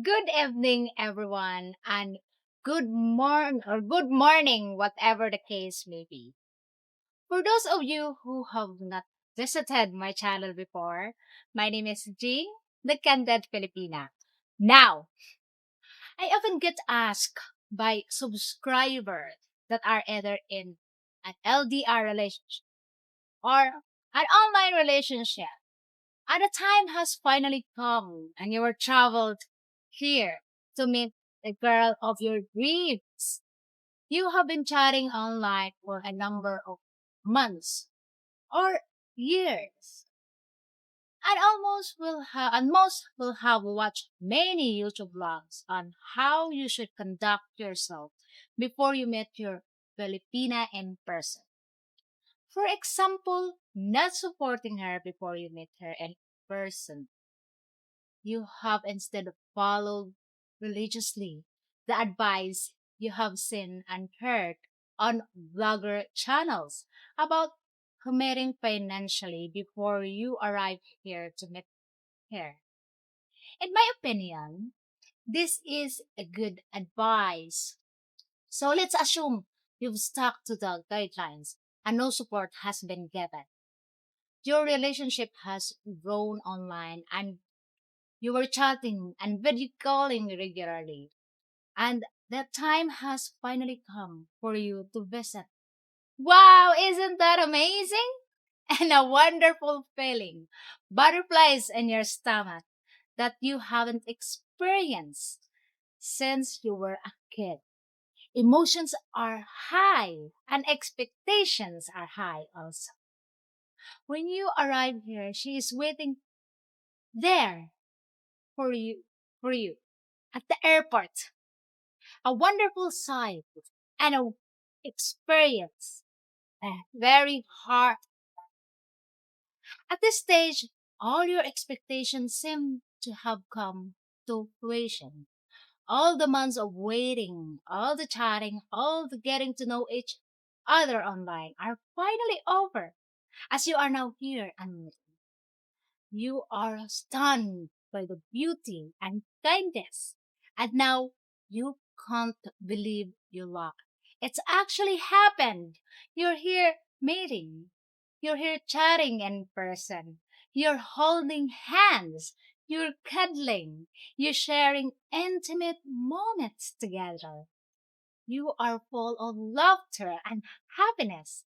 Good evening, everyone, and good morning, whatever the case may be. For those of you who have not visited my channel before, my name is G, the Candid Filipina. Now, I often get asked by subscribers that are either in an LDR relationship or an online relationship, and the time has finally come and you were traveled here to meet the girl of your dreams. You have been chatting online for a number of months or years. And most will have watched many YouTube vlogs on how you should conduct yourself before you meet your Filipina in person. For example, not supporting her before you meet her in person. You have instead followed religiously the advice you have seen and heard on vlogger channels about committing financially before you arrive here to meet her. In my opinion, this is a good advice. So let's assume you've stuck to the guidelines and no support has been given. Your relationship has grown online and you were chatting and video calling regularly, and the time has finally come for you to visit. Wow, isn't that amazing? And a wonderful feeling. Butterflies in your stomach that you haven't experienced since you were a kid. Emotions are high and expectations are high also. When you arrive here, she is waiting there for you at the airport. A wonderful sight and a experience. Very hard. At this stage, all your expectations seem to have come to fruition. All the months of waiting, all the chatting, all the getting to know each other online are finally over as you are now here and you are stunned by the beauty and kindness. And now you can't believe your luck. It's actually happened. You're here meeting. You're here chatting in person. You're holding hands. You're cuddling. You're sharing intimate moments together. You are full of laughter and happiness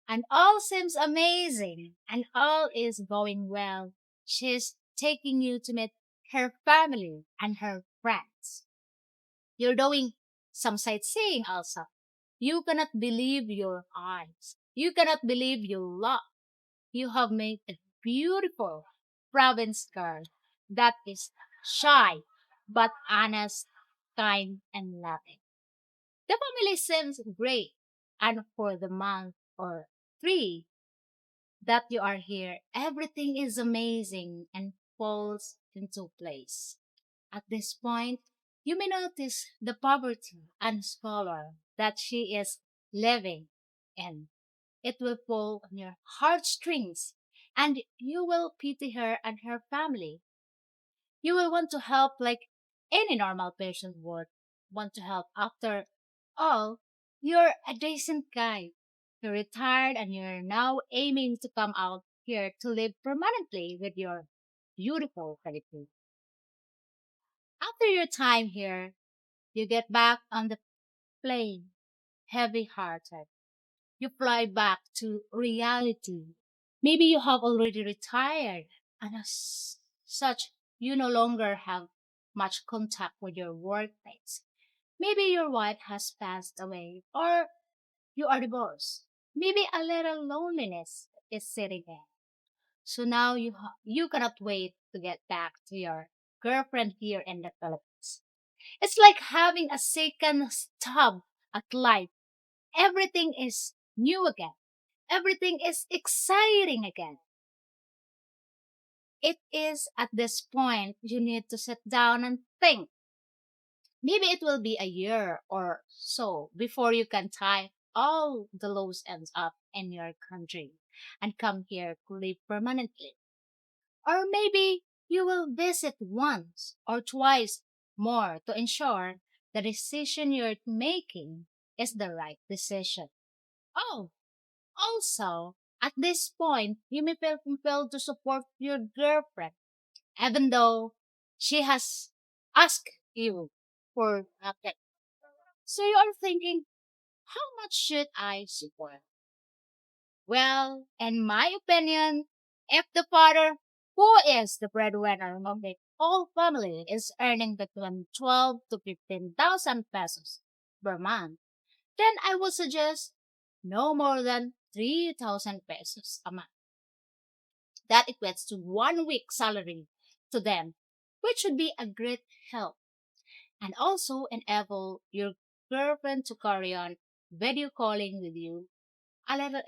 and all seems amazing and all is going well. She's taking you to meet her family and her friends. You're doing some sightseeing also. You cannot believe your eyes. You cannot believe your luck. You have made a beautiful province girl that is shy but honest, kind, and loving. The family seems great, and for the month or three that you are here, everything is amazing and falls into place. At this point, you may notice the poverty and squalor that she is living in. It will pull on your heartstrings, and you will pity her and her family. You will want to help like any normal person would want to help. After all, you're a decent guy. You're retired and you're now aiming to come out here to live permanently with your beautiful Philippines. After your time here, you get back on the plane, heavy hearted. You fly back to reality. Maybe you have already retired, and as such, you no longer have much contact with your workmates. Maybe your wife has passed away, or you are divorced. Maybe a little loneliness is setting in. So now you cannot wait to get back to your girlfriend here in the Philippines. It's like having a second stab at life. Everything is new again. Everything is exciting again. It is at this point you need to sit down and think. Maybe it will be a year or so before you can tie all the loose ends up in your country and come here to live permanently. Or maybe you will visit once or twice more to ensure the decision you're making is the right decision. Oh, also, at this point, you may feel compelled to support your girlfriend, even though she has asked you for nothing. So you are thinking, how much should I support? Well, in my opinion, if the father, who is the breadwinner of the whole family, is earning between 12 to 15,000 pesos per month, then I would suggest no more than 3,000 pesos a month. That equates to 1 week salary to them, which would be a great help. And also enable your girlfriend to carry on video calling with you. A little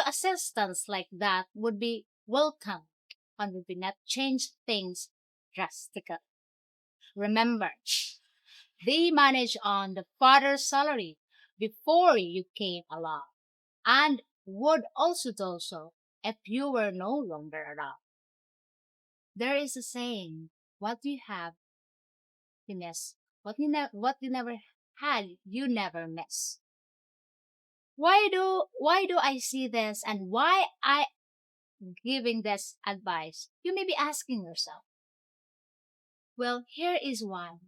assistance like that would be welcome and would be not change things drastically. Remember, they manage on the father's salary before you came along and would also do so if you were no longer around. There is a saying, what you have, you miss. What you never had, you never miss. Why do I see this and why I giving this advice? You may be asking yourself. Well, here is one.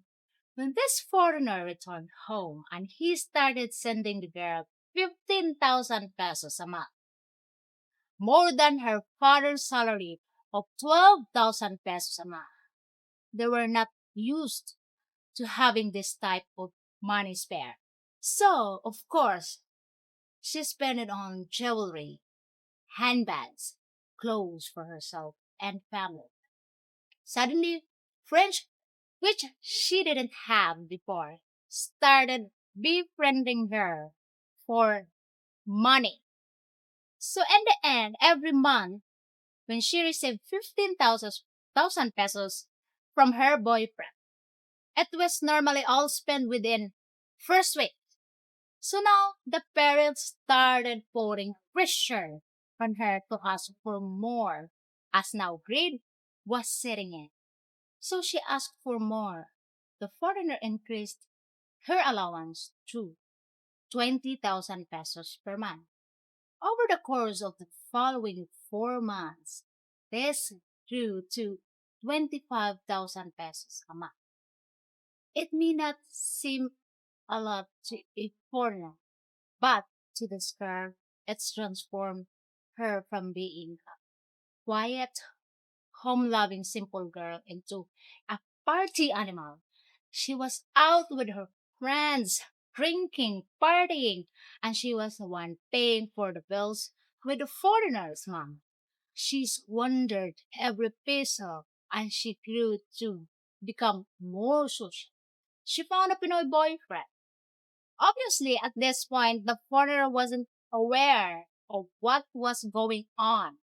When this foreigner returned home and he started sending the girl 15,000 pesos a month, more than her father's salary of 12,000 pesos a month, they were not used to having this type of money spare. So, of course, she spent it on jewelry, handbags, clothes for herself and family. Suddenly, French, which she didn't have before, started befriending her for money. So in the end, every month, when she received 15,000 pesos from her boyfriend, it was normally all spent within first week. So now the parents started putting pressure on her to ask for more, as now grade was setting in. So she asked for more. The foreigner increased her allowance to 20,000 pesos per month. Over the course of the following 4 months, this grew to 25,000 pesos a month. It may not seem a lot to a foreigner, but to the girl, it's transformed her from being a quiet, home-loving, simple girl into a party animal. She was out with her friends, drinking, partying, and she was the one paying for the bills with the foreigners' mom. She squandered every peso, and she grew to become more social. She found a Pinoy boyfriend. Obviously, at this point, the foreigner wasn't aware of what was going on,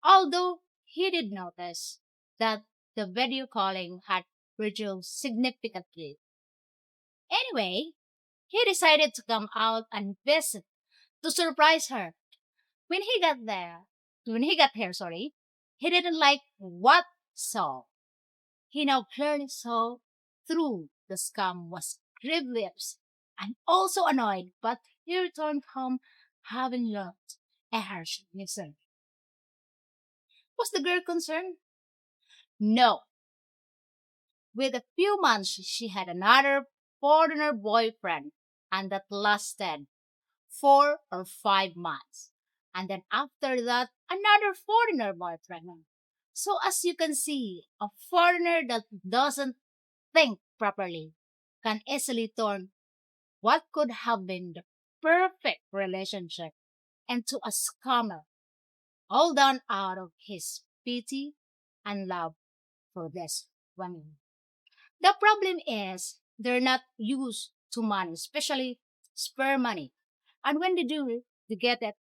although he did notice that the video calling had reduced significantly. Anyway, he decided to come out and visit to surprise her. When he got there, when he got here, sorry, he didn't like what saw. He now clearly saw through the scam was grievous and also annoyed, but he returned home having learned a harsh lesson. Was the girl concerned? No. With a few months, she had another foreigner boyfriend, and that lasted 4 or 5 months. And then after that, another foreigner boyfriend. So as you can see, a foreigner that doesn't think properly can easily turn what could have been the perfect relationship into a scammer, all done out of his pity and love for this woman. The problem is they're not used to money, especially spare money. And when they do, they get it.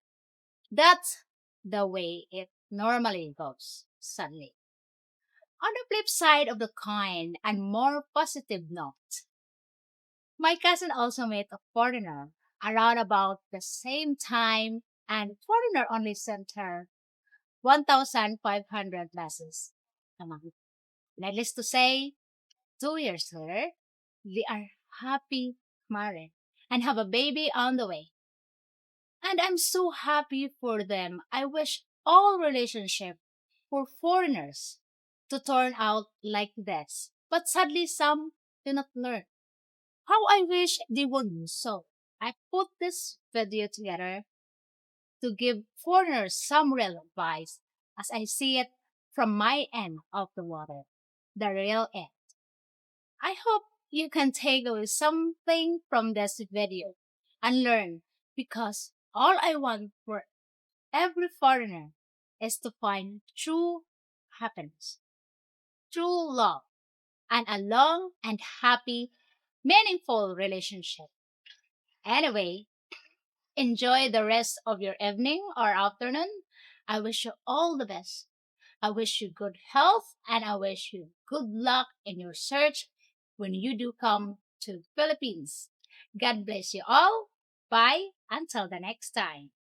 That's the way it normally goes, sadly. On the flip side of the coin, and more positive note, my cousin also met a foreigner around about the same time, and foreigner only sent her 1,500 pesos a month. Needless to say, 2 years later, they are happy married and have a baby on the way. And I'm so happy for them. I wish all relationships for foreigners to turn out like this. But sadly, some do not learn. How I wish they would do so. I put this video together to give foreigners some real advice as I see it from my end of the water, the real end. I hope you can take away something from this video and learn because all I want for every foreigner is to find true happiness, true love, and a long and happy, meaningful relationship. Anyway, enjoy the rest of your evening or afternoon. I wish you all the best. I wish you good health and I wish you good luck in your search when you do come to Philippines. God bless you all. Bye until the next time.